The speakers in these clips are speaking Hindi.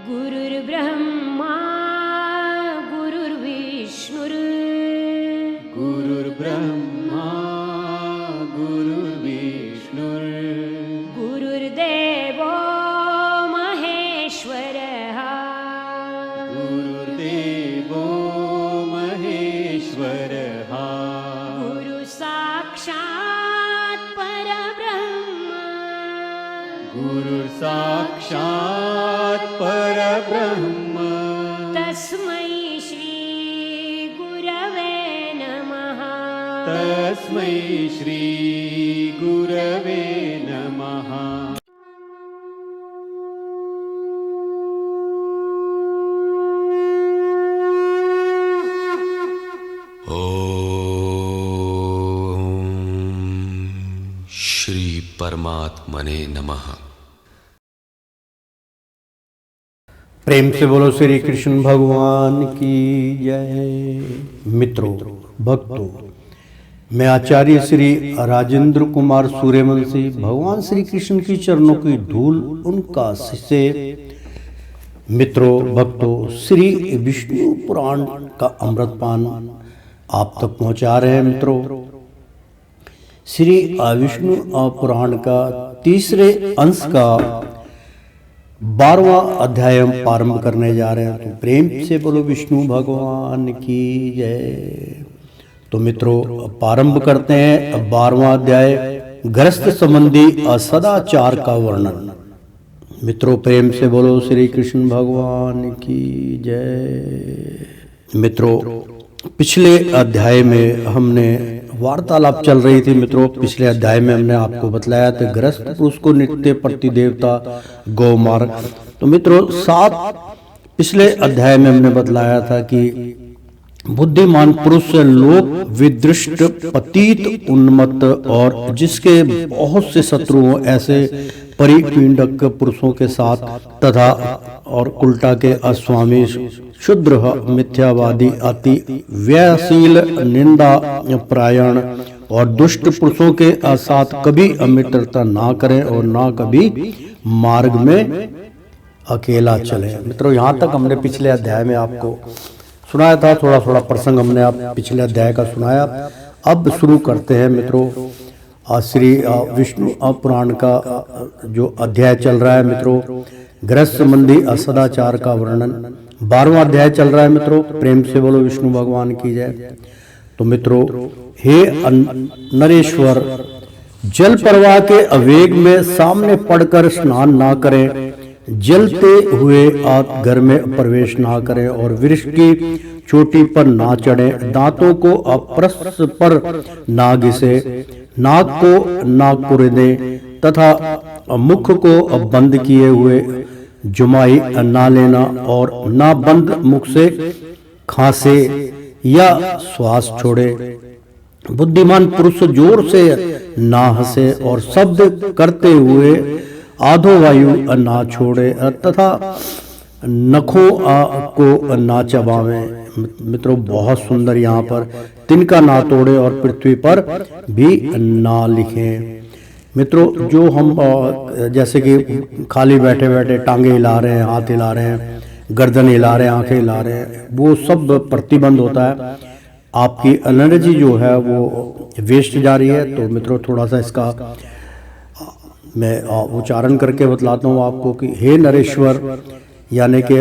गुरुर्ब्रह्मा गुरुर्विष्णुर् गुरुर्ब्रह्मा गुरुर्विष्णुर् गुरुर्देवो महेश्वरः गुरुर्देवो महेश्वरः गुरुसाक्षात् परब्रह्म गुरुर्साक्षात् परब्रह्म तस्मै श्री गुरवे नमः तस्मै श्री गुरवे नमः। श्री परमात्मने नमः। प्रेम से बोलो श्री कृष्ण भगवान की जय। मित्रों, भक्तों, मैं आचार्य श्री राजेंद्र कुमार सूर्यवंशी भगवान श्री कृष्ण की चरणों की धूल उनका शिष्य। मित्रों, भक्तों, श्री विष्णु पुराण का अमृतपान आप तक पहुंचा रहे हैं। मित्रों, श्री विष्णु पुराण का तीसरे अंश का 12वां अध्याय हम प्रारंभ करने जा रहे हैं। तो प्रेम से बोलो विष्णु भगवान की जय। तो मित्रों, प्रारंभ करते हैं 12वां अध्याय, गृहस्थ संबंधी सदाचार का वर्णन। मित्रों, प्रेम से बोलो श्री कृष्ण भगवान की जय। मित्रों, पिछले अध्याय में हमने वार्तालाप चल रही थी। मित्रों, पिछले अध्याय में हमने आपको बतलाया था गृहस्थ पुरुष को नित्य प्रति देवता गौ मार्ग। तो मित्रों, पिछले अध्याय में हमने बतलाया था कि बुद्धिमान पुरुष लोक विदृष्ट पतित उन्मत्त और जिसके बहुत से शत्रु हो ऐसे परिपीडक पुरुषों के साथ तथा और उल्टा के अस्वामी शुद्र मिथ्यावादी अति व्ययशील निंदा प्रायण और दुष्ट पुरुषों के साथ कभी मित्रता ना करें और ना कभी मार्ग में अकेला चले। मित्रों, यहाँ तक हमने पिछले अध्याय में आपको सुनाया था। थोड़ा थोड़ा प्रसंग हमने आप पिछले अध्याय का सुनाया। अब शुरू करते हैं मित्रों श्री विष्णु पुराण का जो अध्याय चल रहा है। मित्रों, गृहस्थ संबंधी सदाचार का वर्णन 12वां अध्याय चल रहा है। मित्रों, प्रेम से बोलो विष्णु भगवान की जय। तो मित्रों, हे नरेश्वर, जल प्रवाह के अवेग में सामने पड़कर स्नान ना करें, जलते हुए आप घर में प्रवेश ना करें और वृक्ष की चोटी पर ना चढ़ें, दांतों को परस्पर ना घिसे, नाक को ना कुरेदें तथा मुख को बंद किए हुए जुमाई ना लेना और ना बंद मुख से खांसे या श्वास छोड़े। बुद्धिमान पुरुष जोर से ना हंसे और शब्द करते हुए आधो वायु ना छोड़े तथा नखों को ना चबावे। मित्रों, बहुत सुंदर यहाँ पर तिनका ना तोड़े और पृथ्वी पर भी ना लिखें। मित्रों, जो हम जैसे कि खाली बैठे बैठे टांगे हिला रहे हैं, हाथ हिला रहे हैं, गर्दन हिला रहे हैं, आंखें हिला रहे हैं, वो सब प्रतिबंध होता है। आपकी एनर्जी जो है वो वेस्ट जा रही है। तो मित्रों, थोड़ा सा इसका मैं उच्चारण करके बतलाता हूँ आपको कि हे नरेश्वर, यानी कि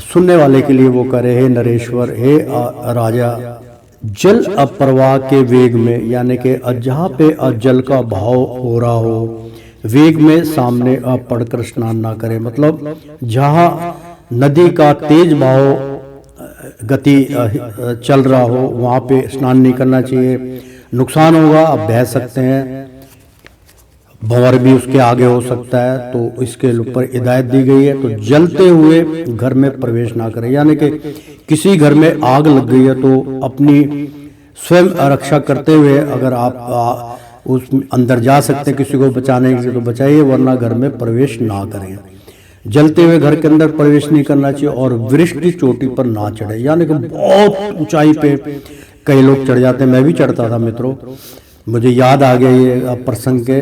सुनने वाले के लिए वो करे, हे नरेश्वर, हे राजा, जल प्रवाह के वेग में, यानी कि जहाँ पे जल का भाव हो रहा हो वेग में सामने पड़कर स्नान ना करें। मतलब जहाँ नदी का तेज भाव गति चल रहा हो वहाँ पे स्नान नहीं करना चाहिए, नुकसान होगा। आप बह सकते हैं, भंवर भी उसके आगे हो सकता है, तो इसके ऊपर हिदायत दी गई है। तो जलते हुए घर में प्रवेश ना करें, यानी कि किसी घर में आग लग गई है तो अपनी स्वयं रक्षा करते हुए अगर आप उस अंदर जा सकते हैं किसी को बचाने के लिए तो बचाइए, वरना घर में प्रवेश ना करें। जलते हुए घर के अंदर प्रवेश नहीं करना चाहिए और वृक्ष की चोटी पर ना चढ़े, यानी कि बहुत ऊंचाई पे कई लोग चढ़ जाते हैं, मैं भी चढ़ता था मित्रों। मुझे याद आ गया ये प्रसंग के।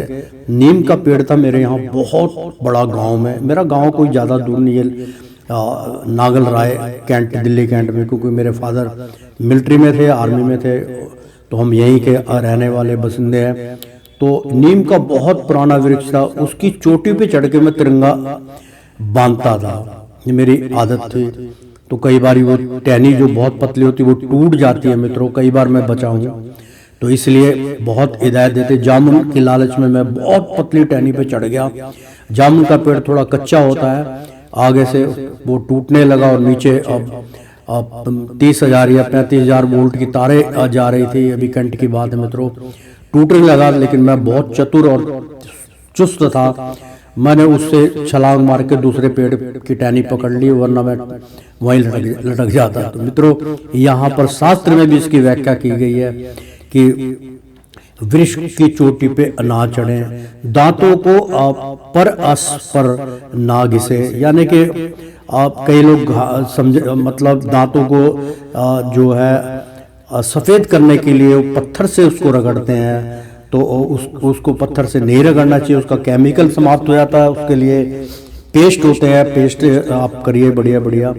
नीम का पेड़ था मेरे यहाँ बहुत बड़ा गांव में। मेरा गांव कोई ज़्यादा दूर नहीं है, नागल राय कैंट, दिल्ली कैंट में, क्योंकि मेरे फादर मिलिट्री में थे, आर्मी में थे, तो हम यहीं के रहने वाले बसिंदे हैं। तो नीम का बहुत पुराना वृक्ष था, उसकी चोटी पे चढ़ के मैं तिरंगा बांधता था, ये मेरी आदत थी। तो कई बार वो टहनी जो बहुत पतली होती है वो टूट जाती है मित्रों, कई बार मैं बचा हूँ, तो इसलिए बहुत हिदायत देते। जामुन की लालच में मैं बहुत पतली टहनी पे चढ़ गया। जामुन का पेड़ थोड़ा कच्चा होता है, आगे से वो टूटने लगा और नीचे अब 30,000 या 35,000 वोल्ट की तारे जा रही थी। अभी कंट की बात है मित्रों, टूटने लगा, लेकिन मैं बहुत चतुर और चुस्त था, मैंने उससे छलांग मार के दूसरे पेड़ की टहनी पकड़ ली, वरना मैं वहीं लटक जाता। तो मित्रों, यहाँ पर शास्त्र में भी इसकी व्याख्या की गई है कि वृक्ष की चोटी पे ना चढ़े, दांतों को पर ना घिसे, यानी कि आप कई लोग समझ मतलब दांतों को जो है सफेद करने के लिए पत्थर से उसको रगड़ते हैं, तो उसको पत्थर से नहीं रगड़ना चाहिए, उसका केमिकल समाप्त हो जाता है। उसके लिए पेस्ट होते हैं, पेस्ट आप करिए बढ़िया बढ़िया,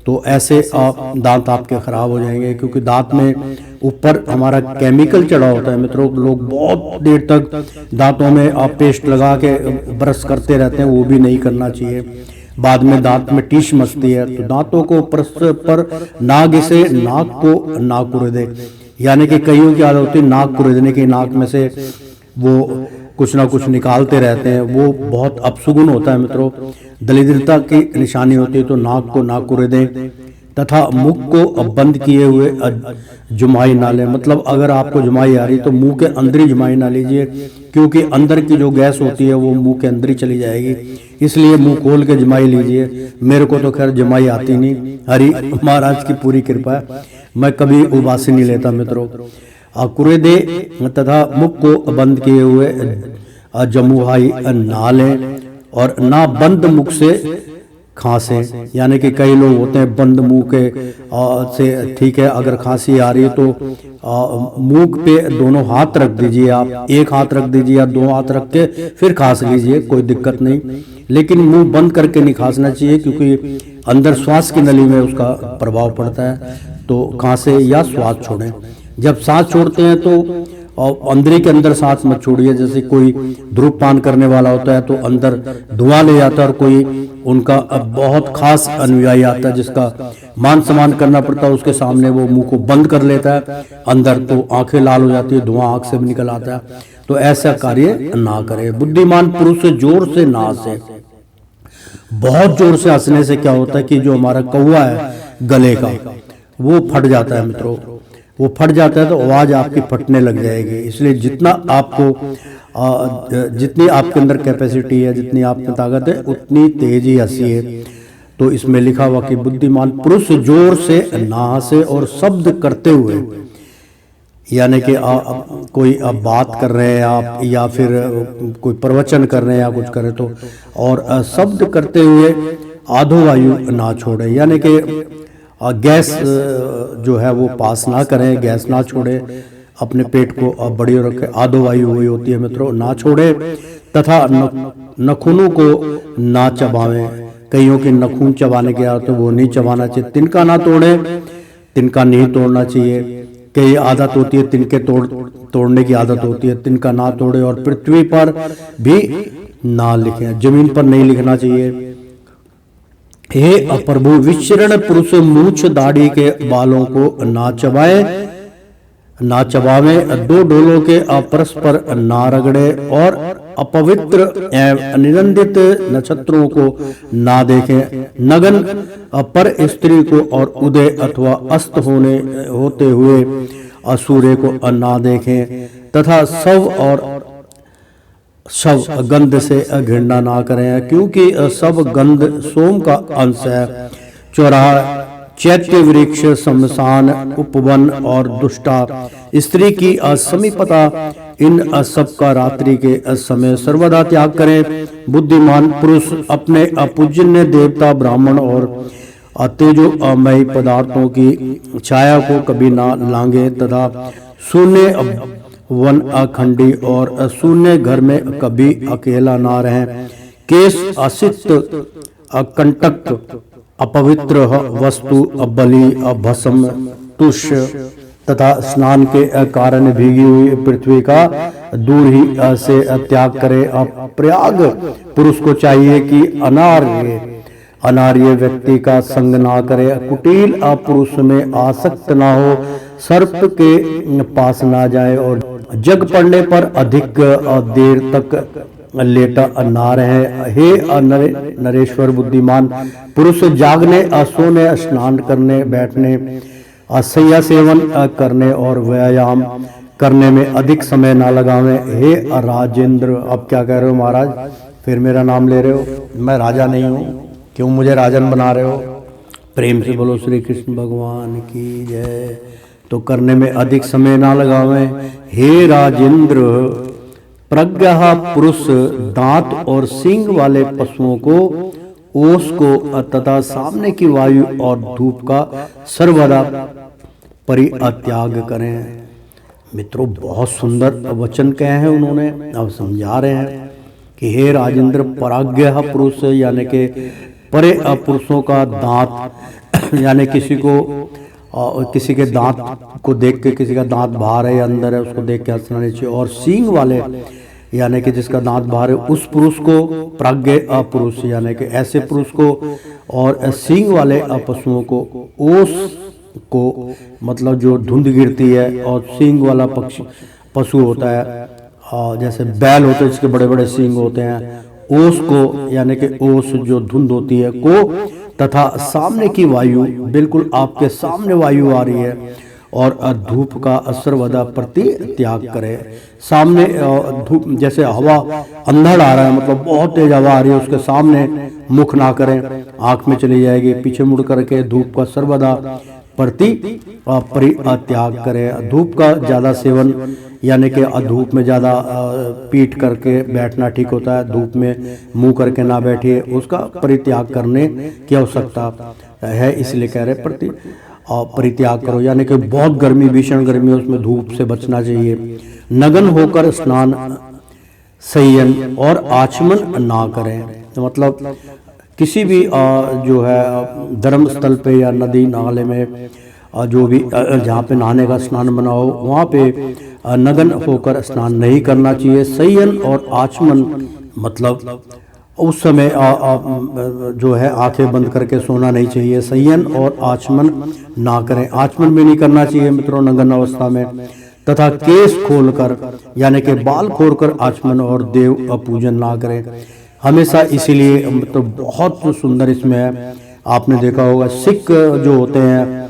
तो ऐसे दांत आपके खराब हो जाएंगे, क्योंकि दांत में ऊपर हमारा केमिकल चढ़ा होता है मित्रों। लोग बहुत देर तक दांतों में आप पेस्ट लगा के ब्रश करते रहते हैं, वो भी नहीं करना चाहिए, बाद में दांत में टीश मचती है। तो दांतों को पर ना घिसे, नाक को ना कुरेदे, यानी कि कईयों की आदत होती है नाक कुरेदने की, नाक में से वो कुछ ना कुछ निकालते रहते हैं, वो बहुत अपशगुन होता है मित्रों, दरिद्रता की निशानी होती है। तो नाक को ना कुरेदें तथा मुख को बंद किए हुए जुमाई ना लें। मतलब अगर आपको जुमाई आ रही तो मुंह के अंदर ही जुमाई ना लीजिए, क्योंकि अंदर की जो गैस होती है वो मुंह के अंदर ही चली जाएगी, इसलिए मुंह खोल के जुमाई लीजिए। मेरे को तो खैर जुमाई आती नहीं, हरि महाराज की पूरी कृपा है, मैं कभी उबासी नहीं लेता मित्रों। कुरेदे तथा मुख को बंद किए हुए जमुहाई ना लें और ना बंद मुख से खांसे, यानी कि कई लोग होते हैं बंद मुंह के से, ठीक है, अगर खांसी आ रही है तो मुंह पे दोनों हाथ रख दीजिए, आप एक हाथ रख दीजिए या दो हाथ रख के फिर खांस लीजिए, कोई दिक्कत नहीं, लेकिन मुंह बंद करके नहीं खांसना चाहिए, क्योंकि अंदर श्वास की नली में उसका प्रभाव पड़ता है। तो खांसे या श्वास छोड़ें। जब सांस छोड़ते हैं तो अंदर के अंदर सांस मत छोड़िए, जैसे कोई धूम्रपान करने वाला होता है तो अंदर धुआं ले जाता है, और कोई उनका बहुत खास अनुयायी आता है जिसका मान सम्मान करना पड़ता है, उसके सामने वो मुंह को बंद कर लेता है अंदर, तो आंखें लाल हो जाती है, धुआं आंख से भी निकल आता है। तो ऐसा कार्य ना करे। बुद्धिमान पुरुष जोर से ना हंसे। बहुत जोर से हंसने से क्या होता है कि जो हमारा कौवा है गले का वो फट जाता है मित्रों, वो फट जाता है तो आवाज आपकी फटने लग जाएगी। इसलिए जितना आपको जितनी आपके अंदर कैपेसिटी है, जितनी आप में ताकत है, उतनी तेज ही हंसिए। तो इसमें लिखा हुआ कि बुद्धिमान पुरुष जोर से ना हंसे और शब्द करते हुए, यानी कि कोई आप बात कर रहे हैं आप या फिर कोई प्रवचन कर रहे हैं या कुछ करें तो, और शब्द करते हुए आधो वायु ना छोड़े, यानी कि गैस जो है वो पास ना करें, गैस ना छोड़े, अपने पेट को बड़ी रखें, आधो वायु हुई होती है मित्रों, ना छोड़े तथा नखूनों को ना चबावें। कईयों के नखून चबाने के आदत तो वो नहीं चबाना चाहिए। तिनका ना तोड़े, तिनका नहीं तोड़ना चाहिए। कई आदत होती है तिनके तोड़ने की आदत होती है, तिनका ना तोड़े। और पृथ्वी पर भी ना लिखें, जमीन पर नहीं लिखना चाहिए। हे अप्रभु, विचरण पुरुष मूछ दाढ़ी के बालों को ना चबाए, ना चबावे, दो डोलों के परस्पर ना रगड़े और अपवित्र एवं अनिरंदित नक्षत्रों को ना देखें। नगन पर स्त्री को और उदय अथवा अस्त होते हुए सूर्य को ना देखें तथा शव गंध से घृणा ना करें, क्योंकि सब गंध सोम का अंश है। चौराहा, चैत्य वृक्ष, शमशान, उपवन और दुष्टा स्त्री की समीपता, इन सब का रात्रि के समय सर्वदा त्याग करें। बुद्धिमान पुरुष अपने अपूजनीय देवता, ब्राह्मण और तेजोमयी पदार्थों की छाया को कभी ना लांगे तथा वन अखंडी और शून्य घर में कभी अकेला ना रहें। केश असित अकंटक अपवित्र वस्तु बलि भस्म तुष तथा स्नान के कारण भीगी हुई पृथ्वी का दूर ही से त्याग करे। प्रयाग पुरुष को चाहिए कि अनार्य व्यक्ति का संग ना करे, कुटिल पुरुष में आसक्त ना हो, सर्प के पास ना जाए और जग पड़ने पर अधिक देर तक लेटा ना रहे। हे नरेश्वर बुद्धिमान पुरुष जागने, सोने, स्नान करने, बैठने, शय्या सेवन करने और व्यायाम करने में अधिक समय ना लगावें। हे राजेंद्र, अब क्या कह रहे हो महाराज, फिर मेरा नाम ले रहे हो? मैं राजा नहीं हूँ, क्यों मुझे राजन बना रहे हो? प्रेम से बोलो श्री कृष्ण भगवान की जय। तो करने में अधिक समय ना लगावें। हे राजेंद्र, प्रज्ञा पुरुष दांत और सींग वाले पशुओं को, ओस को तथा सामने की वायु और धूप का सर्वदा परित्याग करें। मित्रों, बहुत सुंदर वचन कहे हैं उन्होंने, अब समझा रहे हैं कि हे राजेंद्र, प्रज्ञा पुरुष यानी कि परे पुरुषों का दांत यानी किसी के दांत को देख के, किसी का दांत बाहर है या अंदर है उसको देख के हंसना नहीं चाहिए। और सींग वाले यानी कि जिसका दांत बाहर है उस पुरुष को प्रज्ञा पुरुष यानी कि ऐसे पुरुष को, और सींग वाले पशुओं को, ओस को मतलब जो धुंध गिरती है, और सींग वाला पशु होता है जैसे बैल होते हैं जिसके बड़े बड़े सींग होते हैं, ओस को यानी कि ओस जो धुंध होती है को, तथा सामने की वायु, बिल्कुल आपके सामने वायु आ रही है, और धूप का सर्वदा परित्याग करे। सामने धूप जैसे हवा अंधड़ आ रहा है, मतलब बहुत तेज हवा आ रही है, उसके सामने मुख ना करें, आंख में चली जाएगी, पीछे मुड़ करके धूप का सर्वदा परित्याग करे। धूप का ज़्यादा सेवन यानी कि धूप में ज़्यादा पीठ करके बैठना ठीक होता है, धूप में मुंह करके ना बैठिए, उसका परित्याग करने की आवश्यकता है, इसलिए कह रहे परित्याग करो। यानी कि बहुत गर्मी, भीषण गर्मी है, उसमें धूप से बचना चाहिए। नग्न होकर स्नान, संयम और आचमन ना करें। तो मतलब किसी भी जो है धर्म स्थल पे या नदी नाले में जो भी जहाँ पे नहाने का स्नान बना हो वहाँ पे नग्न होकर स्नान नहीं करना चाहिए। संयम और आचमन मतलब उस समय जो है आंखें बंद करके सोना नहीं चाहिए। संयम और आचमन ना करें, आचमन भी नहीं करना चाहिए मित्रों नग्न अवस्था में। तथा केस खोलकर यानी कि बाल खोलकर आचमन और देव पूजन ना करें हमेशा। इसीलिए तो बहुत सुंदर इसमें है, आपने देखा होगा सिख जो होते हैं,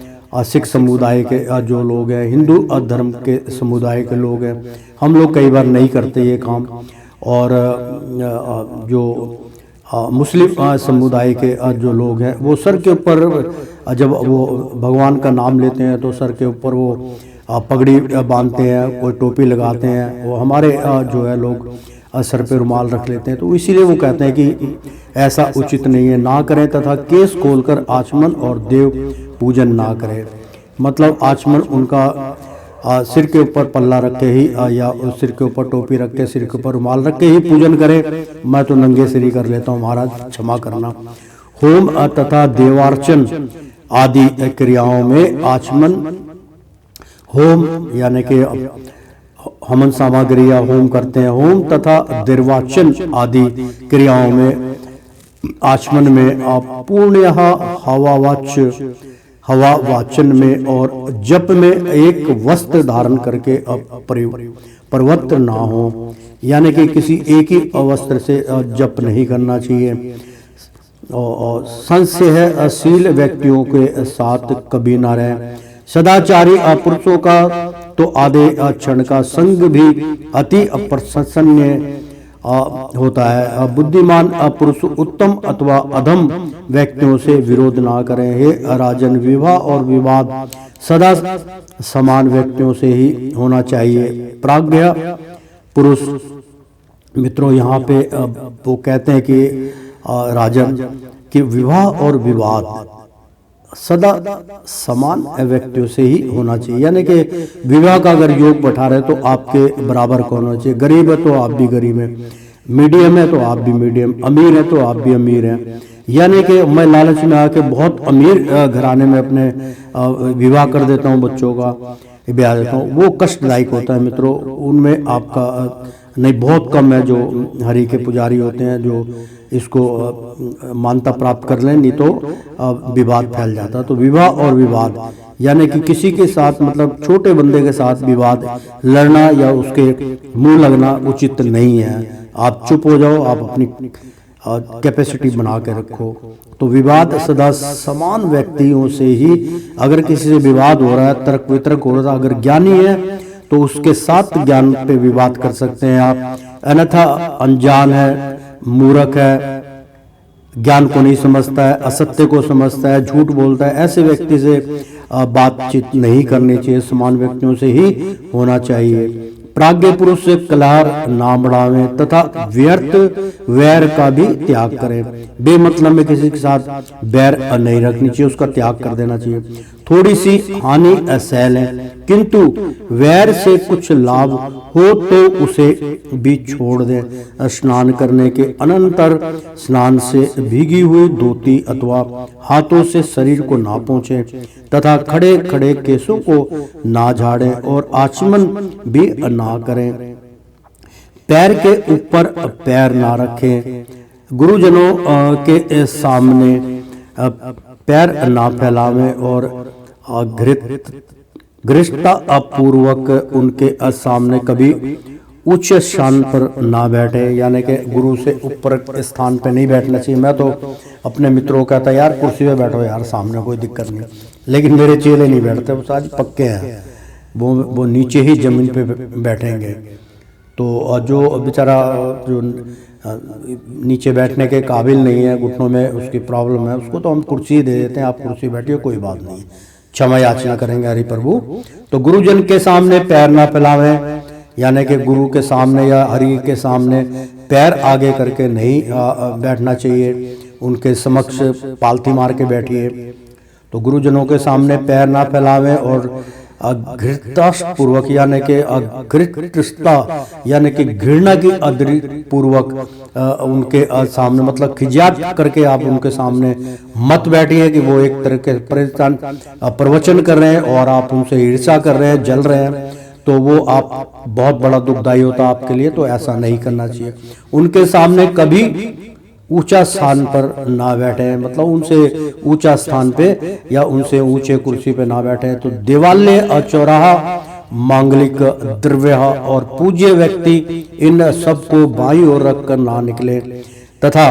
सिख समुदाय के जो लोग हैं, हिंदू धर्म के समुदाय के लोग हैं, हम लोग कई बार नहीं करते ये काम। और जो मुस्लिम समुदाय के जो लोग हैं वो सर के ऊपर जब वो भगवान का नाम लेते हैं तो सर के ऊपर वो पगड़ी बांधते हैं, कोई टोपी लगाते हैं। वो हमारे जो है लोग सर पे रुमाल रख लेते हैं, तो इसीलिए वो कहते हैं कि ऐसा उचित नहीं है, ना करें। तथा केस खोलकर आचमन और देव पूजन ना करें, मतलब आचमन उनका सिर के ऊपर पल्ला रख के ही या सिर के ऊपर टोपी रख के, सिर के ऊपर रुमाल रख के ही पूजन करें। मैं तो नंगे सिर ही कर लेता हूँ महाराज, क्षमा करना। होम तथा देवार्चन आदि क्रियाओं में आचमन, होम यानी कि हवन सामग्री या होम करते हैं, होम तथा देवार्चन आदि क्रियाओं में आचमन में आप पूर्णतः हवा वाचन में और जप में एक वस्त्र धारण करके परिवर्तन ना हो, यानी कि किसी एक ही वस्त्र से जप नहीं करना चाहिए। और संशयशील व्यक्तियों के साथ कभी ना रहें। सदाचारी पुरुषों का तो आधे क्षण का संग भी अति अप्रशंसनीय होता है। बुद्धिमान पुरुष उत्तम अथवा अधम व्यक्तियों से विरोध ना करें। हे राजन, विवाह और विवाद सदा समान व्यक्तियों से ही होना चाहिए। प्राज्ञ पुरुष मित्रों यहाँ पे वो कहते हैं कि राजन कि विवाह और विवाद सदा समान व्यक्तियों से ही होना चाहिए। यानी कि विवाह का अगर योग बैठा रहे तो आपके बराबर का होना चाहिए। गरीब है तो आप भी गरीब हैं, मीडियम है तो आप भी मीडियम, अमीर है तो आप भी अमीर हैं। यानी कि मैं लालच में आके बहुत अमीर घराने में अपने विवाह कर देता हूँ, बच्चों का ब्याह देता हूँ, वो कष्टदायक होता है मित्रों। उनमें आपका नहीं, बहुत कम है जो हरि के पुजारी होते हैं जो इसको मान्यता प्राप्त कर लें, नहीं तो विवाद फैल जाता। तो विवाह और विवाद यानी कि किसी के साथ मतलब छोटे बंदे के साथ विवाद लड़ना या उसके मुंह लगना उचित नहीं है। आप चुप हो जाओ, आप अपनी कैपेसिटी बना के रखो। तो विवाद सदा समान व्यक्तियों से ही, अगर किसी से विवाद हो रहा है, तर्क वितर्क हो रहा है, अगर ज्ञानी है तो उसके साथ ज्ञान पे विवाद कर सकते हैं आप। अन्यथा अनजान है, मूर्ख है, ज्ञान को नहीं समझता है, असत्य को समझता है, झूठ बोलता है, ऐसे व्यक्ति से बातचीत नहीं करनी चाहिए। समान व्यक्तियों से ही होना चाहिए। प्राज्ञ पुरुष से कलह ना बढ़ावें तथा व्यर्थ वैर का भी त्याग करें। बेमतलब में किसी के साथ बैर नहीं रखनी चाहिए, उसका त्याग कर देना चाहिए। थोड़ी सी हानि असहल है, किंतु वैर से कुछ लाभ हो तो उसे भी छोड़ दें। स्नान करने के अनंतर स्नान से भीगी हुई धोती अथवा हाथों से शरीर को ना पहुंचे तथा खड़े खड़े केसों को ना झाड़ें और आचमन भी ना करें। पैर के ऊपर पैर ना रखें। गुरुजनों के सामने पैर ना फैलावें और घृष्टता पूर्वक उनके सामने कभी उच्च स्थान पर ना बैठे। यानी कि गुरु से ऊपर स्थान पे नहीं बैठना चाहिए। मैं तो अपने मित्रों को कहता यार कुर्सी पे बैठो यार, सामने कोई दिक्कत नहीं, लेकिन मेरे चेले नहीं बैठते, वो आज पक्के हैं, वो नीचे ही जमीन पे बैठेंगे। तो जो बेचारा जो नीचे बैठने के काबिल नहीं है, घुटनों में उसकी प्रॉब्लम है, उसको तो हम कुर्सी दे देते हैं, आप कुर्सी बैठिए, कोई बात नहीं, क्षमा याचना करेंगे हरि प्रभु। तो गुरुजन के सामने पैर ना फैलावें, यानी कि गुरु के सामने या हरि के सामने पैर आगे करके नहीं बैठना चाहिए, उनके समक्ष पालथी मार के बैठिए। तो गुरुजनों के सामने पैर ना फैलावें और घृणता पूर्वक यानी कि घृष्टता यानी कि घृणा की अदृत पूर्वक उनके सामने मतलब खिजात करके आप उनके सामने मत बैठिए कि वो एक तरह के प्रवचन कर रहे हैं और आप उनसे ईर्ष्या कर रहे हैं, जल रहे हैं, तो वो आप बहुत बड़ा दुखदाई होता आपके लिए। तो ऐसा नहीं करना चाहिए। उनके सामने कभी ऊंचा स्थान पर ना बैठे, मतलब उनसे ऊंचा स्थान पे या उनसे ऊंचे कुर्सी पे ना बैठे। तो देवालय, चौराहा, मांगलिक द्रव्य और पूज्य व्यक्ति इन सबको बाईं ओर रखकर ना निकले तथा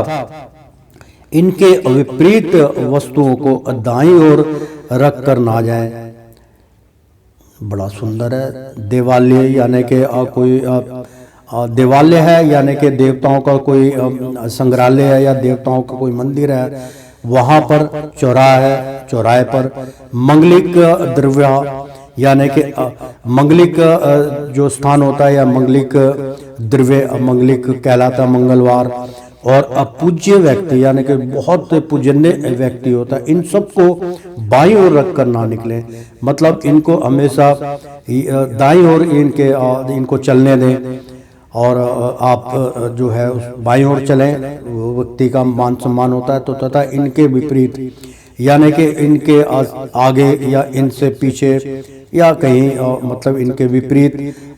इनके विपरीत वस्तुओं को दाईं ओर रखकर ना जाए। बड़ा सुंदर है। देवालय यानी कि कोई देवालय है, यानी कि देवताओं का कोई संग्रहालय है या देवताओं का कोई मंदिर है, वहां पर चौराहा है, चौराहे पर मंगलिक द्रव्य यानी कि मंगलिक जो स्थान होता है या मंगलिक द्रव्य, मंगलिक कहलाता मंगलवार, और अपूज्य व्यक्ति यानी कि बहुत पूजनीय व्यक्ति होता है, इन सबको बाईं ओर रखकर ना निकले, मतलब इनको हमेशा दाईं ओर इनको चलने दें और आप जो है उस बाईं ओर चलें, वो व्यक्ति का मान सम्मान होता है। तो तथा इनके विपरीत यानी कि इनके आगे या इनसे पीछे या कहीं मतलब इनके विपरीत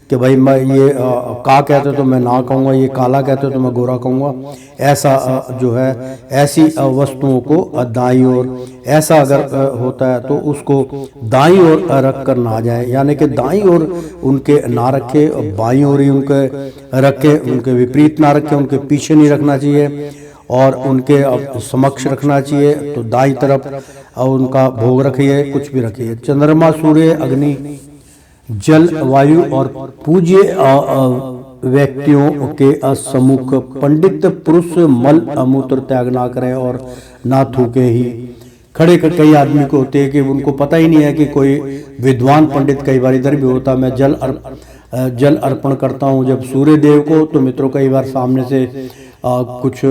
कि भाई मैं ये का कहते तो मैं ना कहूँगा, ये काला कहते तो मैं गोरा कहूँगा, ऐसा जो है ऐसी वस्तुओं को दाईं ओर, ऐसा अगर होता है तो उसको दाईं ओर रख कर ना जाए, यानी कि दाईं ओर उनके ना रखे, बाईं ओर ही उनके रखे, उनके विपरीत ना रखे, उनके पीछे नहीं रखना चाहिए और उनके समक्ष रखना चाहिए। तो दाईं तरफ उनका भोग रखिए, कुछ भी रखिए। चंद्रमा, सूर्य, अग्नि, जल, वायु और पूज्य व्यक्तियों के सम्मुख पंडित पुरुष मल मूत्र त्याग ना करें और ना थूके ही। खड़े कई आदमी को होते हैं कि उनको पता ही नहीं है कि कोई विद्वान पंडित कई बार इधर भी होता। मैं जल अर्पण करता हूँ जब सूर्य देव को, तो मित्रों कई बार सामने से कुछ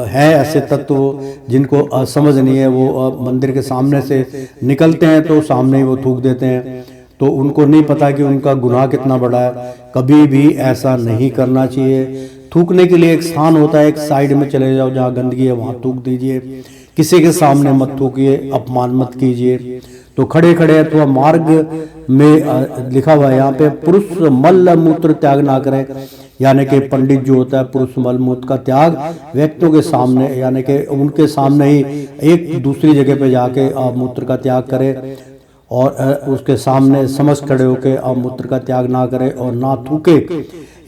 है ऐसे तत्व जिनको समझ नहीं है, वो मंदिर के सामने से निकलते हैं तो सामने ही वो थूक देते हैं, तो उनको नहीं पता कि उनका गुनाह कितना बड़ा है। कभी भी ऐसा नहीं करना चाहिए। थूकने के लिए एक स्थान होता है, एक साइड में चले जाओ जहाँ गंदगी है वहाँ थूक दीजिए, किसी के सामने मत थूकिए, अपमान मत कीजिए। तो खड़े खड़े अथवा मार्ग में लिखा हुआ है यहाँ पे, पुरुष मल मूत्र त्याग ना करें, यानी कि पंडित जो होता है पुरुष मल मूत्र का त्याग व्यक्तियों के सामने, यानी कि उनके सामने ही एक दूसरी जगह पे जाके मूत्र का त्याग करे और उसके सामने समझ खड़े होके मूत्र का त्याग ना करे और ना थूके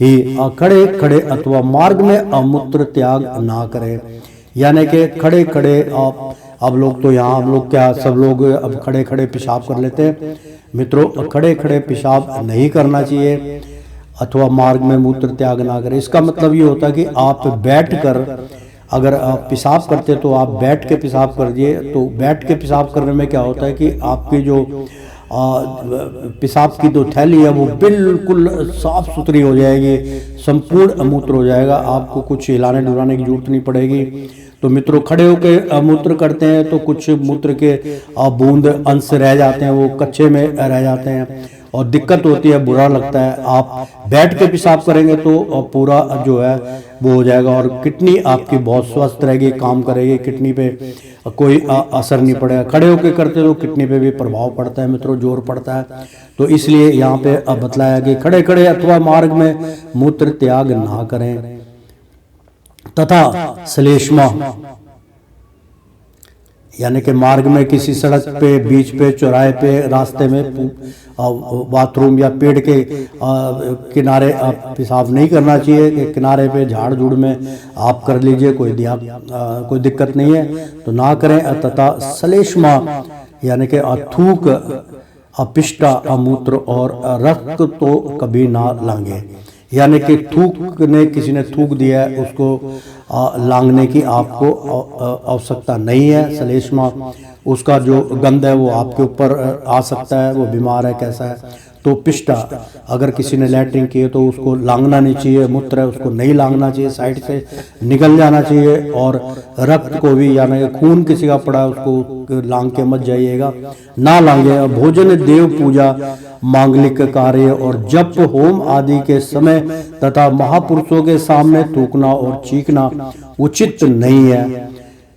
ही खड़े खड़े अथवा मार्ग में मूत्र त्याग ना करे, यानी कि खड़े खड़े अब लोग तो यहाँ हम लोग क्या सब लोग अब खड़े खड़े पेशाब कर लेते हैं मित्रों। खड़े खड़े पेशाब नहीं करना चाहिए अथवा मार्ग में मूत्र त्याग ना करें। इसका मतलब ये होता है कि आप बैठकर अगर आप पेशाब करते तो आप बैठ के पेशाब करिए। तो बैठ के पेशाब करने में क्या होता है कि आपकी जो पेशाब की जो थैली है वो बिल्कुल साफ सुथरी हो जाएगी, संपूर्ण मूत्र हो जाएगा, आपको कुछ हिलाने डुलाने की जरूरत नहीं पड़ेगी। तो मित्रों खड़े होकर मूत्र करते हैं तो कुछ मूत्र के बूंद अंश रह जाते हैं, वो कच्चे में रह जाते हैं और दिक्कत होती है, बुरा लगता है। आप बैठ के पेशाब करेंगे तो पूरा जो है वो हो जाएगा और किडनी आपकी बहुत स्वस्थ रहेगी, काम करेगी, किडनी पे कोई असर नहीं पड़ेगा। खड़े होकर करते तो किडनी पे भी प्रभाव पड़ता है मित्रों, जोर पड़ता है। तो इसलिए यहाँ पे बतलाया कि खड़े खड़े अथवा मार्ग में मूत्र त्याग ना करें। तथा श्लेष्मा, यानी कि मार्ग में किसी सड़क पे, बीच पे, चौराहे पे, रास्ते में, बाथरूम या पेड़ के किनारे आप पेशाब नहीं करना चाहिए। कि किनारे पे झाड़ झूड़ में आप कर लीजिए, कोई दिक्कत नहीं है, तो ना करें। तथा श्लेष्मा यानी कि थूक, अपिष्टा, अमूत्र और रक्त तो कभी ना लांगे, यानी कि थूकने किसी ने थूक दिया है उसको लांगने की आपको आवश्यकता नहीं है। श्लेष्मा उसका जो गंध है वो आपके ऊपर आ सकता है, वो बीमार है कैसा है। तो पिष्टा, अगर किसी ने लैट्रिन की है तो उसको लांगना नहीं चाहिए, मूत्र है उसको नहीं लांगना चाहिए, साइड से निकल जाना चाहिए। और रक्त को भी, यानी कि खून किसी का पड़ा है उसको लांग के मत जाइएगा, ना लांगे। भोजन, देव पूजा, मांगलिक कार्य और जप होम आदि के समय तथा महापुरुषों के सामने थूकना और चीखना उचित नहीं है।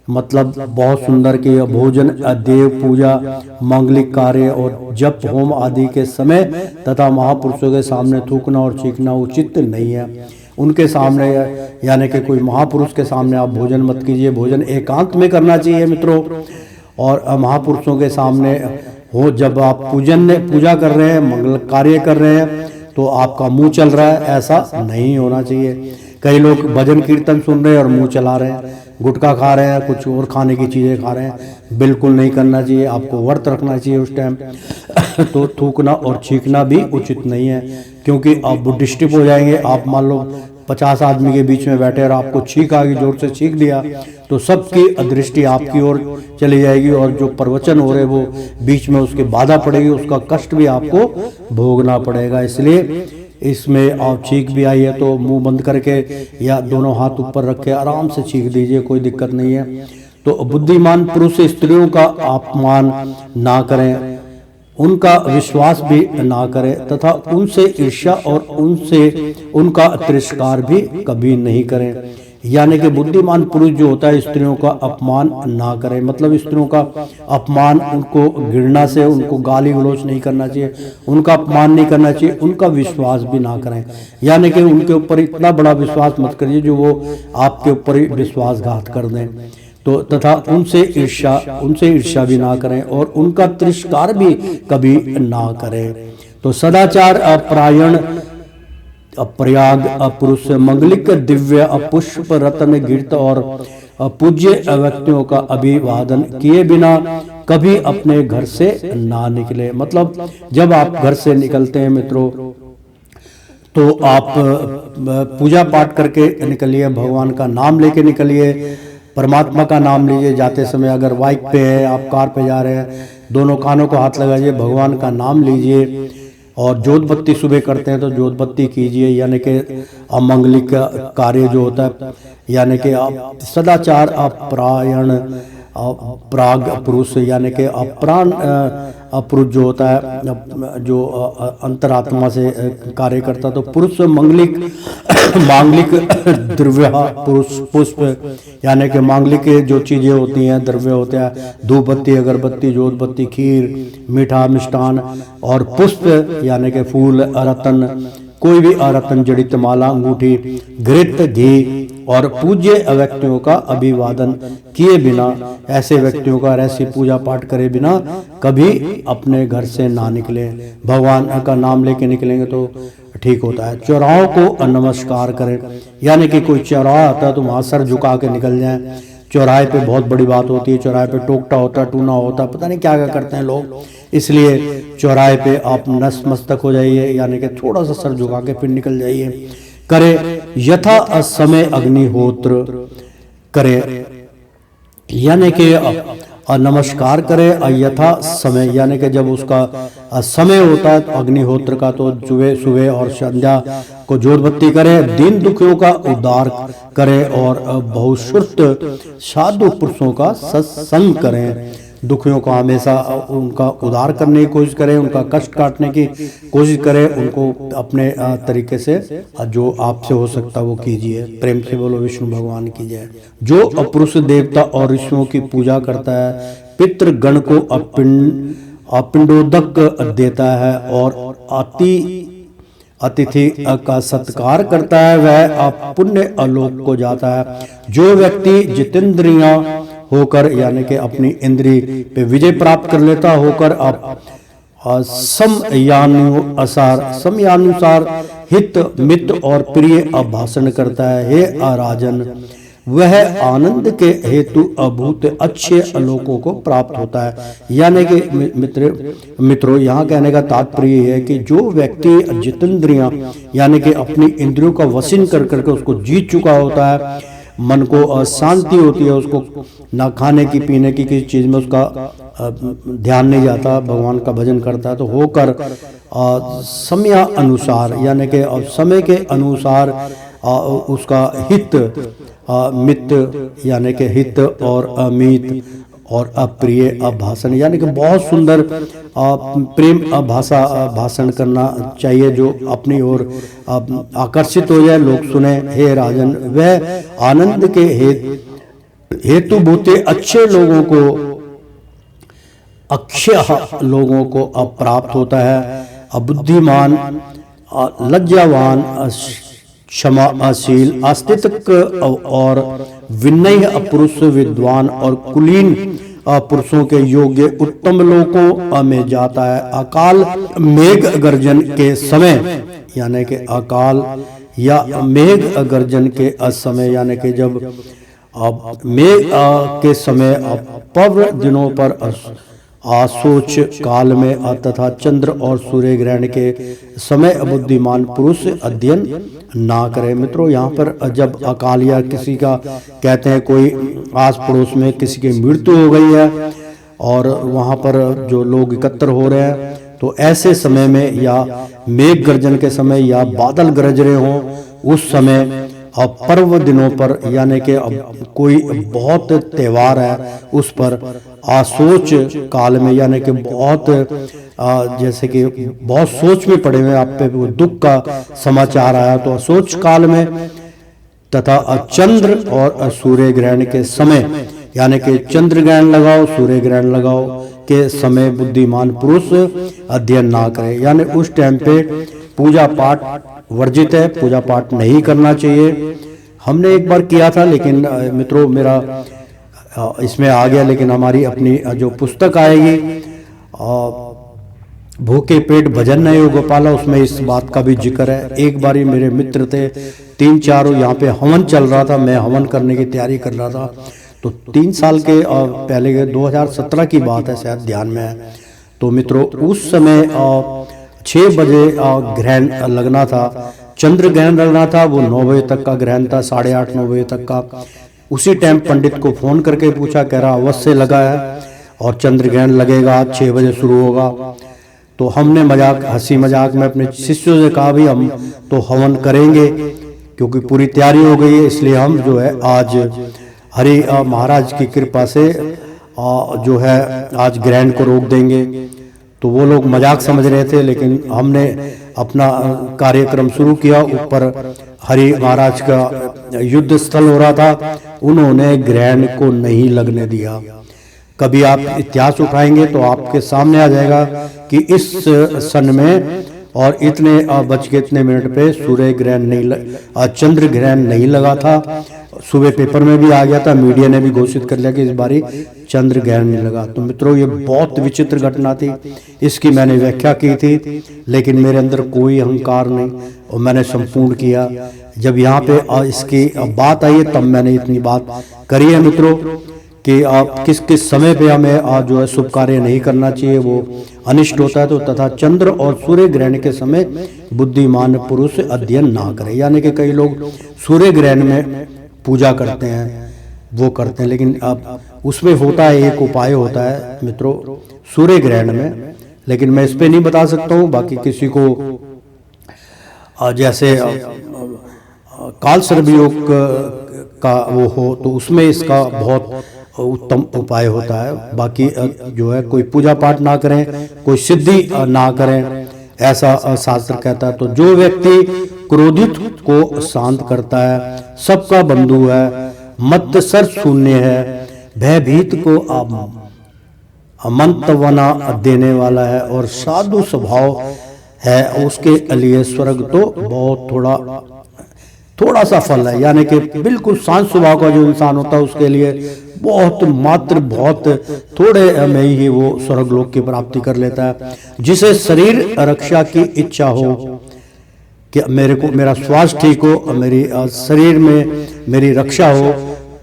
मतलब बहुत सुंदर कि भोजन, देव पूजा, मांगलिक कार्य और जप होम आदि के समय तथा महापुरुषों के सामने थूकना और चीखना उचित नहीं है। उनके सामने, यानी कि कोई महापुरुष के सामने आप भोजन मत कीजिए। भोजन एकांत में करना चाहिए मित्रों। और महापुरुषों के सामने हो, जब आप पूजा कर रहे हैं, मंगल कार्य कर रहे हैं, तो आपका मुंह चल रहा है, ऐसा नहीं होना चाहिए। कई लोग भजन कीर्तन सुन रहे हैं और मुंह चला रहे हैं, गुटखा खा रहे हैं, कुछ और खाने की चीज़ें खा रहे हैं, बिल्कुल नहीं करना चाहिए। आपको व्रत रखना चाहिए उस टाइम। तो थूकना और छींकना भी उचित नहीं है, क्योंकि आप डिस्टर्ब हो जाएंगे। आप मान लो 50 आदमी के बीच में बैठे और आपको छींक आ गई, जोर से छींक दिया, तो सबकी दृष्टि आपकी ओर चली जाएगी और जो प्रवचन हो रहे वो बीच में उसके बाधा पड़ेगी, उसका कष्ट भी आपको भोगना पड़ेगा। इसलिए इसमें आप छींक भी आई है तो मुंह बंद करके या दोनों हाथ ऊपर रख के आराम से छींक दीजिए, कोई दिक्कत नहीं है। तो बुद्धिमान पुरुष स्त्रियों का अपमान ना करें, उनका विश्वास भी ना करें तथा उनसे ईर्ष्या और उनका तिरस्कार भी कभी नहीं करें। यानी कि बुद्धिमान पुरुष जो होता है स्त्रियों का अपमान ना करे, मतलब स्त्रियों का अपमान, उनको घृणा से उनको गाली गलौज नहीं करना चाहिए, उनका अपमान नहीं करना चाहिए, उनका विश्वास भी ना करें। यानी कि उनके ऊपर इतना बड़ा विश्वास मत करिए जो वो आपके ऊपर ही विश्वासघात कर दें। तो तथा उनसे ईर्ष्या भी ना करें और उनका तिरस्कार भी कभी ना करें। तो सदाचार, अपरायण, अप्रयाग, पुरुष, मंगलिक, दिव्य, पुष्प, रत्न, कीर्त और पूज्य व्यक्तियों का अभिवादन किए बिना कभी अपने घर से ना निकले। मतलब जब आप घर से निकलते हैं मित्रों तो आप पूजा पाठ करके निकलिए, भगवान का नाम लेके निकलिए, परमात्मा का नाम लीजिए। जाते समय अगर बाइक पे है, आप कार पे जा रहे हैं, दोनों कानों को हाथ लगाइए, भगवान का नाम लीजिए। और जोत बत्ती सुबह करते हैं तो जोत बत्ती कीजिए, यानी कि अमंगलिक कार्य जो होता है, यानी कि आप सदाचार अपरायण प्राग पुरुष, यानी कि अप्राण पुरुष जो होता है, जो अंतरात्मा से कार्य करता, तो पुरुष मांगलिक मांगलिक द्रव्य पुरुष पुष्प, यानी कि मांगलिक जो चीजें होती हैं, द्रव्य होते हैं, धूप बत्ती, अगरबत्ती, जोत बत्ती, खीर, मीठा मिष्टान, और पुष्प यानी कि फूल, रतन, कोई भी रतन जड़ित माला, अंगूठी, घृत, घी, और पूज्य व्यक्तियों का अभिवादन किए बिना, ऐसे व्यक्तियों का ऐसी पूजा पाठ करे बिना कभी अपने घर से ना निकले। भगवान का नाम लेके निकलेंगे तो ठीक होता है। चौराहों को नमस्कार करें, यानी कि कोई चौराहा आता है तो वहां सर झुका के निकल जाए। चौराहे पे बहुत बड़ी बात होती है, चौराहे पे टोकटा होता है, टूना होता है, पता नहीं क्या क्या करते हैं लोग, इसलिए चौराहे पे आप नतमस्तक हो जाइए, यानी कि थोड़ा सा सर झुका के फिर निकल जाइए। करे यथा समय अग्निहोत्र करे, यानी कि नमस्कार करे यथा समय, यानी कि जब उसका समय होता है तो अग्निहोत्र का, तो सुबह सुबह और संध्या को जोत बत्ती करे। दीन दुखियों का उद्धार करे और बहुश्रुत साधु पुरुषों का सत्संग करें। दुखियों को हमेशा उनका उद्धार करने की कोशिश करें, उनका कष्ट काटने की कोशिश करें, उनको अपने तरीके से जो आपसे हो सकता है वो कीजिए। प्रेम से बोलो विष्णु भगवान की जय। जो पुरुष देवता और ऋषियों की पूजा करता है, पितृगण को पिंडोदक देता है और अतिथि का सत्कार करता है, वह पुण्य आलोक को जाता है। जो व्यक्ति जितेंद्रियां होकर, यानी कि अपनी इंद्री पे विजय प्राप्त कर लेता होकर, आप समयानुसार हित मित और प्रिय भाषण करता है, हे राजन, वह आनंद के हेतु अभूत अच्छे आलोकों को प्राप्त होता है। यानी कि मित्रों यहाँ कहने का तात्पर्य है कि जो व्यक्ति जितेंद्रियां, यानी कि अपनी इंद्रियों का वशीन कर करके उसको जीत चुका होता है, मन को शांति होती है, उसको ना खाने की पीने की किसी चीज में उसका ध्यान नहीं जाता, भगवान का भजन करता है, तो होकर समय अनुसार, यानी कि समय के अनुसार उसका हित मित, यानी कि हित और अमित और अप्रिय भाषण, यानी कि बहुत सुंदर प्रेम भाषण करना चाहिए, जो अपनी ओर आकर्षित हो जाए, लोग सुने। हे राजन, वह आनंद के हेतु भूते अच्छे लोगों को, अक्षय लोगों को प्राप्त होता है। बुद्धिमान, लज्जावान, क्षमाशील, आस्तिक और विनय पुरुष, विद्वान और कुलीन पुरुषों के योग्य उत्तम लोकों में जाता है। अकाल मेघ गर्जन के समय, यानी कि अकाल या मेघ गर्जन के समय, यानी कि जब मेघ के समय पवित्र दिनों पर आसोच काल में तथा चंद्र और सूर्य ग्रहण के समय बुद्धिमान पुरुष अध्ययन ना करे। मित्रों, यहाँ पर जब अकाल या किसी का कहते हैं कोई आस पड़ोस में किसी की मृत्यु हो गई है और वहाँ पर जो लोग एकत्र हो रहे हैं, तो ऐसे समय में या मेघ गर्जन के समय या बादल गरज रहे हों, उस समय अब पर्व दिनों पर, यानी कि अब कोई बहुत त्योहार है उस पर आसोच काल में, यानी कि बहुत जैसे कि बहुत सोच में पड़े हुए, आप पे दुख का समाचार आया, तो असोच काल में तथा चंद्र और सूर्य ग्रहण के समय, यानी कि चंद्र ग्रहण लगाओ, सूर्य ग्रहण लगाओ के समय बुद्धिमान पुरुष अध्ययन ना करे। यानी उस टाइम पे पूजा पाठ वर्जित है, पूजा पाठ नहीं करना चाहिए। हमने एक बार किया था, लेकिन मित्रों मेरा इसमें आ गया, लेकिन हमारी अपनी जो पुस्तक आएगी भूखे पेट भजन नहीं हो गोपाला, उसमें इस बात का भी जिक्र है। एक बारी मेरे मित्र थे 3-4, यहाँ पे हवन चल रहा था, मैं हवन करने की तैयारी कर रहा था, तो 3 साल के पहले के 2017 की बात है, शायद ध्यान में है। तो मित्रों उस समय 6 बजे ग्रहण लगना था, चंद्र ग्रहण लगना था, वो 9 बजे तक का ग्रहण था, 8:30-9 बजे तक का। उसी टाइम पंडित को फोन करके पूछा, कह रहा अवश्य लगा है और चंद्र ग्रहण लगेगा, 6 बजे शुरू होगा। तो हमने मजाक हंसी मजाक में अपने शिष्यों से कहा भी हम तो हवन करेंगे, क्योंकि पूरी तैयारी हो गई है। इसलिए हम जो है आज हरि महाराज की कृपा से जो है आज ग्रहण को रोक देंगे। तो वो लोग मजाक समझ रहे थे, लेकिन हमने अपना कार्यक्रम शुरू किया। ऊपर हरि महाराज का युद्ध स्थल हो रहा था, उन्होंने ग्रहण को नहीं लगने दिया। कभी आप इतिहास उठाएंगे तो आपके सामने आ जाएगा कि इस सन में और इतने बज के इतने मिनट पे सूर्य ग्रहण नहीं चंद्र ग्रहण नहीं लगा था। सुबह पेपर में भी आ गया था, मीडिया ने भी घोषित कर लिया कि इस बारी चंद्र ग्रहण नहीं लगा। तो मित्रों, ये बहुत विचित्र घटना थी, इसकी मैंने व्याख्या की थी, लेकिन मेरे अंदर कोई अहंकार नहीं और मैंने संपूर्ण किया। जब यहाँ पे इसकी बात आई है तब मैंने इतनी बात करी है मित्रों कि आप किस किस समय पे हमें जो है शुभ कार्य नहीं करना चाहिए, वो अनिष्ट होता है। तो तथा चंद्र और सूर्य ग्रहण के समय बुद्धिमान पुरुष अध्ययन ना करें। यानी कि कई लोग सूर्य ग्रहण में पूजा करते हैं, वो करते हैं, लेकिन अब उसमें होता है एक उपाय होता है मित्रों सूर्य ग्रहण में, लेकिन मैं इस पे नहीं बता सकता हूँ। बाकी किसी को जैसे काल सर्प योग का वो हो तो उसमें इसका बहुत उत्तम उपाय होता है। बाकी जो है कोई पूजा पाठ ना करें, कोई सिद्धि ना करें, ऐसा शास्त्र कहता है। तो जो व्यक्ति क्रोधित को शांत करता है, सबका बंधु है, मत्सर शून्य है, भयभीत को मंतवना देने वाला है और साधु स्वभाव है, उसके लिए स्वर्ग तो बहुत थोड़ा सा फल है। यानी कि बिल्कुल शांत स्वभाव का जो इंसान होता है उसके लिए बहुत थोड़े में ही वो स्वर्ग लोक की प्राप्ति कर लेता है। जिसे शरीर रक्षा की इच्छा हो कि मेरा स्वास्थ्य ठीक हो, मेरी शरीर में मेरी रक्षा हो,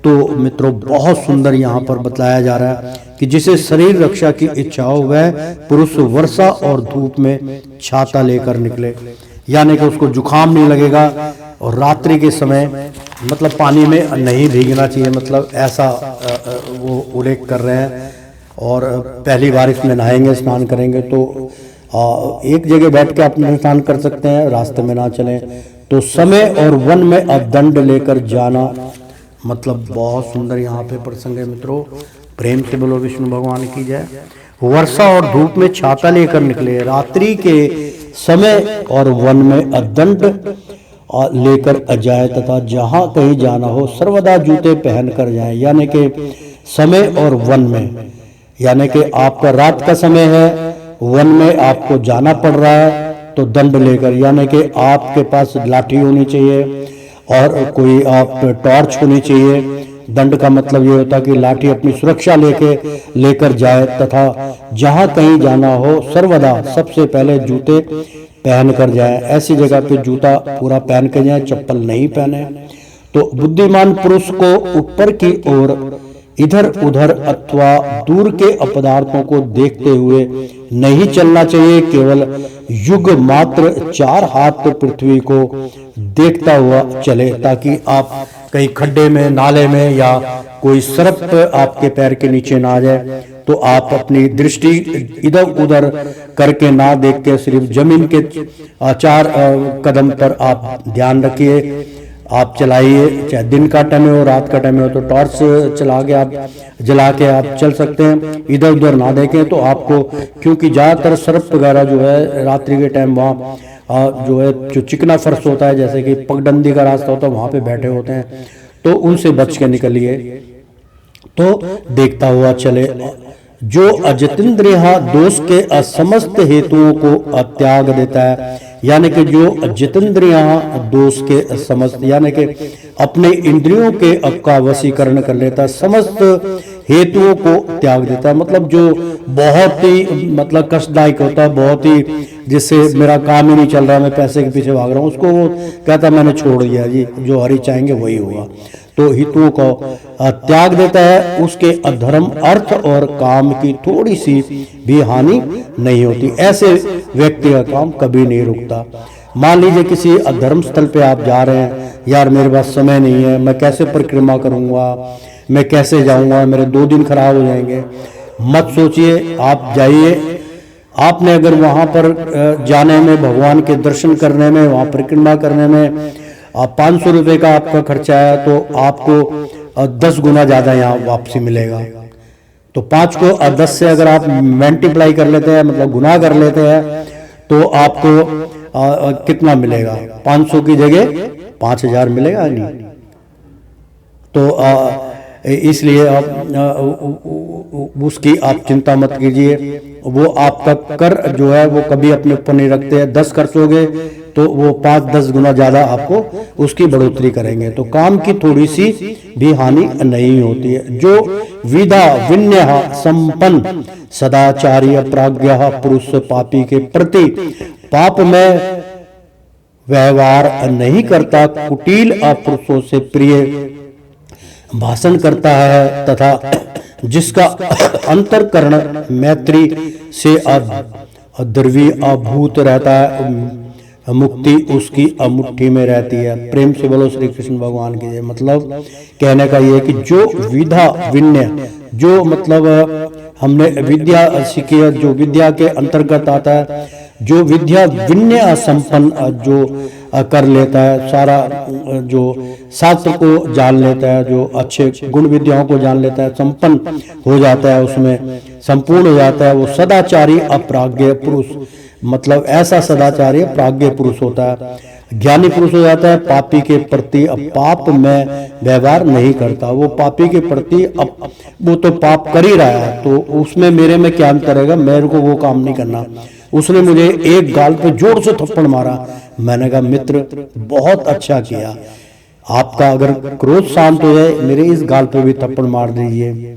तो मित्रों बहुत सुंदर यहाँ पर बताया जा रहा है कि जिसे शरीर रक्षा की इच्छा हो वह पुरुष वर्षा और धूप में छाता लेकर निकले। यानी कि उसको जुकाम नहीं लगेगा और रात्रि के समय मतलब पानी में नहीं भीगना चाहिए, मतलब ऐसा वो उल्लेख कर रहे हैं। और पहली बार इसमें नहाएंगे, स्नान करेंगे तो एक जगह बैठ के अपने स्नान कर सकते हैं, रास्ते में ना चलें। तो समय और वन में अब दंड लेकर जाना, मतलब बहुत सुंदर यहाँ पे प्रसंग है मित्रों। प्रेम से बोलो विष्णु भगवान की जय। वर्षा और धूप में छाता लेकर निकले, रात्रि के समय और वन में अदंड लेकर जाए तथा जहां कहीं जाना हो सर्वदा जूते पहन कर जाए। यानी कि समय और वन में, यानी कि आपका रात का समय है, वन में आपको जाना पड़ रहा है तो दंड लेकर, यानी कि आपके पास लाठी होनी चाहिए और कोई आप टॉर्च होनी चाहिए। दंड का मतलब ये होता है कि लाठी अपनी सुरक्षा लेकर जाए तथा जहां कहीं जाना हो सर्वदा सबसे पहले जूते पहन कर जाए। ऐसी जगह पे जूता पूरा पहन कर जाए, चप्पल नहीं पहने। तो बुद्धिमान पुरुष को ऊपर की ओर इधर उधर अथवा दूर के अपदार्थों को देखते हुए नहीं चलना चाहिए, केवल युग मात्र 4 हाथ पृथ्वी को देखता हुआ चले, ताकि आप कहीं खड्डे में, नाले में या कोई सर्प आपके पैर के नीचे ना आ जाए। तो आप अपनी दृष्टि इधर उधर करके ना देख के सिर्फ जमीन के 4 कदम पर आप ध्यान रखिए, आप चलाइए। चाहे दिन का टाइम हो, रात का टाइम हो, तो टॉर्च जला के आप चल सकते हैं। इधर उधर ना देखें तो आपको, क्योंकि ज्यादातर सर्प वगैरह जो है रात्रि के टाइम वहाँ जो है जो चिकना फर्श होता है, जैसे कि पगडंडी का रास्ता होता है, वहां पे बैठे होते हैं, तो उनसे बच के निकलिए। तो देखता हुआ चले। जो अजितेंद्रिय दोष के असमस्त हेतुओं को त्याग देता है, यानी कि जो जितेंद्रिय दोष के समस्त, यानी कि अपने इंद्रियों के का वशीकरण कर लेता है, समस्त हेतुओं को त्याग देता है। मतलब जो बहुत ही मतलब कष्टदायक होता है, बहुत ही जिससे मेरा काम ही नहीं चल रहा, मैं पैसे के पीछे भाग रहा हूँ, उसको वो कहता मैंने छोड़ दिया जी, जो हरि चाहेंगे वही होगा। तो हितों को त्याग देता है, उसके अधर्म, अर्थ और काम की थोड़ी सी भी हानि नहीं होती। ऐसे व्यक्ति का काम कभी नहीं रुकता। मान लीजिए किसी अधर्म स्थल पे आप जा रहे हैं, यार मेरे पास समय नहीं है, मैं कैसे परिक्रमा करूंगा, मैं कैसे जाऊंगा, मेरे 2 दिन खराब हो जाएंगे। मत सोचिए, आप जाइए आपने अगर वहाँ पर जाने में, भगवान के दर्शन करने में, वहाँ परिक्रमा करने में 500 रुपये का आपका खर्चा है, तो आपको 10 गुना ज़्यादा यहाँ वापसी मिलेगा। तो 5 को 10 से अगर आप मल्टीप्लाई कर लेते हैं, मतलब गुना कर लेते हैं, तो आपको कितना मिलेगा? 500 की जगह 5000 मिलेगा नहीं। तो इसलिए आप उसकी आप चिंता मत कीजिए। वो आपका कर जो है वो कभी अपने ऊपर नहीं रखते हैं। 10 खर्चोगे तो वो 5-10 गुना ज़्यादा आपको उसकी बढ़ोतरी करेंगे। तो काम की थोड़ी सी भी हानि नहीं होती है। जो विधा विन्य संपन्न सदाचारी प्राज्ञ पुरुष पापी के प्रति पाप में व्यवहार नहीं करता, कुटिल पुरुषों से प्रिय भाषण करता है तथा जिसका अंतरकरण मैत्री से द्रवी अभूत रहता है, मुक्ति उसकी मुट्ठी में रहती है। प्रेम से बोलो श्री कृष्ण भगवान की जय। मतलब कहने का ये है कि जो विधा विन्य, जो मतलब हमने विद्या सीखी है, जो विद्या के अंतर्गत आता है, जो विद्या विन्य संपन्न जो कर लेता है, सारा जो शास्त्र को जान लेता है, जो अच्छे गुण विद्याओं को जान लेता है, संपन्न हो जाता है, उसमें संपूर्ण हो जाता है, वो सदाचारी अप्राज्ञ पुरुष, मतलब ऐसा सदाचारी प्राज्ञ पुरुष होता है, ज्ञानी पुरुष हो जाता है। पापी के प्रति पाप में व्यवहार नहीं करता। वो पापी के प्रति वो तो पाप कर ही रहा है, तो उसमें मेरे में क्या अंतर है? मेरे को वो काम नहीं करना। उसने मुझे एक गाल पे जोर से थप्पड़ मारा, मैंने कहा मित्र बहुत अच्छा किया, आपका अगर क्रोध शांत हो जाए मेरे इस गाल पे भी थप्पड़ मार दीजिए।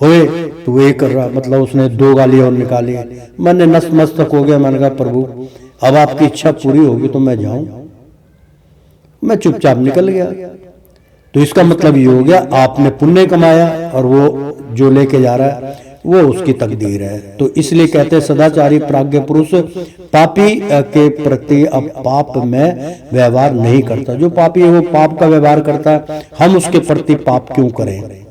होए तो ये कर रहा, मतलब उसने 2 गाली और निकाली। मैंने नतमस्तक हो गया, मैंने कहा प्रभु अब आपकी इच्छा पूरी होगी तो मैं जाऊं। मैं चुपचाप निकल गया। तो इसका मतलब ये हो गया आपने पुण्य कमाया और वो जो लेके जा रहा है वो उसकी तकदीर है। तो इसलिए कहते हैं सदाचारी प्राज्ञ पुरुष पापी के प्रति अब पाप में व्यवहार नहीं करता। जो पापी है वो पाप का व्यवहार करता है, हम उसके प्रति पाप क्यों करें?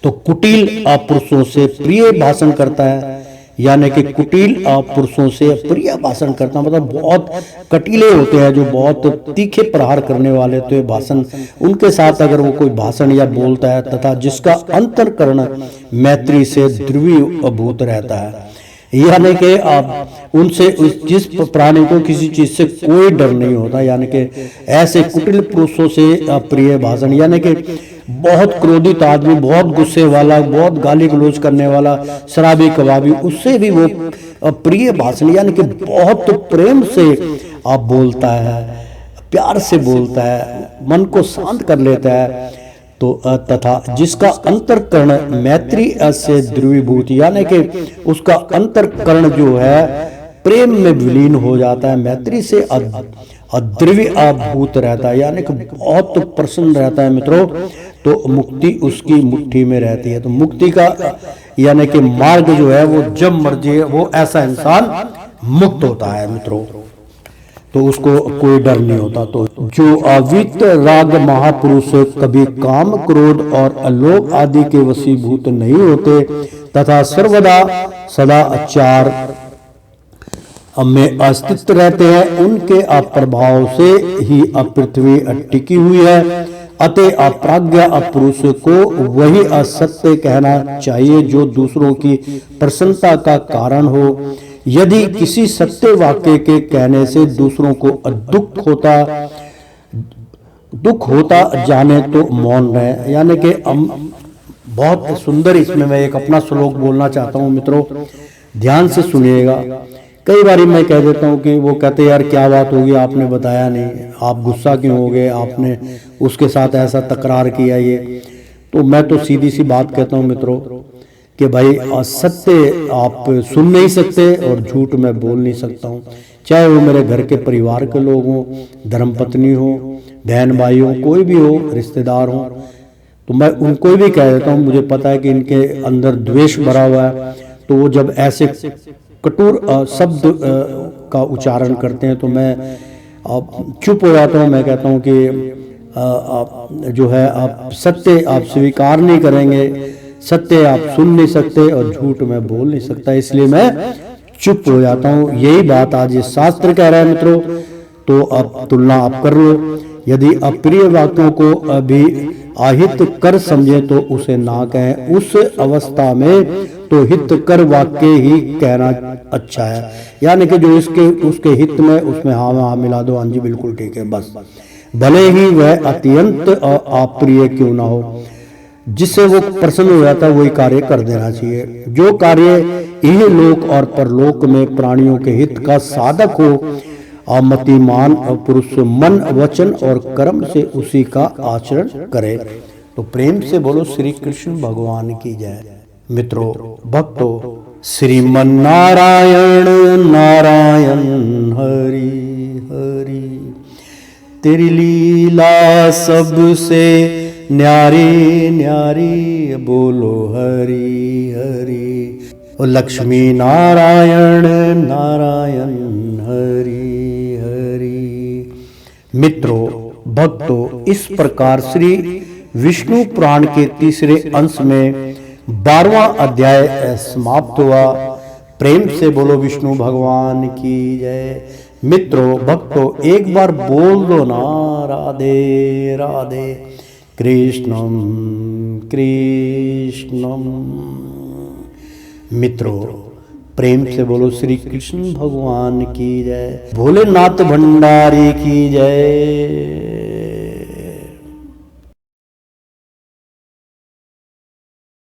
तो कुटिल पुरुषों से प्रिय भाषण करता है, यानी कि कुटिल पुरुषों से प्रिय भाषण करता, मतलब बहुत कटीले होते हैं, जो बहुत तीखे प्रहार करने वाले, तो ये भाषण उनके साथ अगर वो कोई भाषण या बोलता है, तथा जिसका अंतरकरण मैत्री से द्रवीभूत रहता है, यानी कि आप उनसे जिस प्राणी को किसी चीज से कोई डर नहीं होता, यानी कि ऐसे कुटिल पुरुषों से प्रिय भाषण, यानी कि बहुत क्रोधित आदमी, बहुत गुस्से वाला, बहुत गाली गलौज करने वाला, शराबी कबाबी, उससे भी वो प्रिय भाषण, यानी कि बहुत प्रेम से आप बोलता है, प्यार से बोलता है, मन को शांत कर लेता है। तो तथा जिसका अंतरकरण मैत्री से द्रवीभूत, यानी कि उसका अंतरकरण जो है प्रेम में विलीन हो जाता है, मैत्री से द्रवीभूत रहता है, यानी कि बहुत प्रसन्न रहता है मित्रों, तो मुक्ति उसकी मुट्ठी में रहती है। तो मुक्ति का यानी कि मार्ग जो है वो जब मर्जी वो ऐसा इंसान मुक्त होता है मित्रों, तो उसको कोई डर नहीं होता। तो जो अवित राग महापुरुष कभी काम क्रोध और अलोभ आदि के वशीभूत नहीं होते तथा सर्वदा सदा आचार में अस्तित्व रहते हैं, उनके अप्रभाव से ही पृथ्वी टिकी हुई है। अतः अप्राज्ञ पुरुष को वही असत्य कहना चाहिए जो दूसरों की प्रसन्नता का कारण हो। यदि किसी सत्य वाक्य के कहने से दूसरों को दुख होता जाने तो मौन रहे, यानी कि बहुत सुंदर इसमें मैं एक अपना श्लोक बोलना चाहता हूँ मित्रों, ध्यान से सुनिएगा। कई बार मैं कह देता हूँ कि वो कहते यार क्या बात होगी, आपने बताया नहीं, आप गुस्सा क्यों हो गए, आपने उसके साथ ऐसा तकरार किया ये। तो मैं तो सीधी सी बात कहता हूँ मित्रों कि भाई सत्य आप सुन नहीं सकते और झूठ मैं बोल नहीं सकता हूँ, चाहे वो मेरे घर के परिवार के लोग हों, धर्मपत्नी हो, बहन भाई हो, कोई भी हो, रिश्तेदार हो, तो मैं उनको भी कह देता हूँ मुझे पता है कि इनके अंदर द्वेष भरा हुआ है। तो वो जब ऐसे कटुर शब्द का उच्चारण करते हैं तो मैं चुप हो जाता हूँ। मैं कहता हूँ कि जो है आप सत्य आप स्वीकार नहीं करेंगे, सत्य आप सुन नहीं सकते और झूठ मैं बोल नहीं सकता, इसलिए मैं चुप हो जाता हूँ। यही बात आज ये शास्त्र कह रहा है मित्रों। तो अब तुलना आप कर लो। यदि अप्रिय वाक्यों को अभी आहित कर समझे तो उसे ना कहें। उस अवस्था में तो हित कर वाक्य ही कहना अच्छा है, यानी कि जो इसके उसके हित में उसमें हाँ मिला दो, हाँ जी बिल्कुल ठीक है बस, भले ही वह अत्यंत अप्रिय क्यों ना हो। जिससे वो प्रसन्न हो जाता है वही कार्य कर देना चाहिए। जो कार्य इह लोक और परलोक में प्राणियों के हित का साधक हो, अमतिमान पुरुष मन वचन और कर्म से उसी का आचरण करे। तो प्रेम से बोलो श्री कृष्ण भगवान की जय। मित्रों भक्तों, श्रीमन नारायण नारायण हरि हरि, तेरी लीला सबसे न्यारी न्यारी, बोलो हरि हरि। ओ लक्ष्मी नारायण नारायण हरि हरि। मित्रों भक्तों, इस प्रकार श्री विष्णु पुराण के तीसरे अंश में 12वां अध्याय समाप्त हुआ। प्रेम से बोलो विष्णु भगवान की जय। मित्रों भक्तों, एक बार बोल दो ना राधे राधे, कृष्णम कृष्णम। मित्रों प्रेम से बोलो श्री कृष्ण भगवान की जय, भोलेनाथ भंडारी की जय।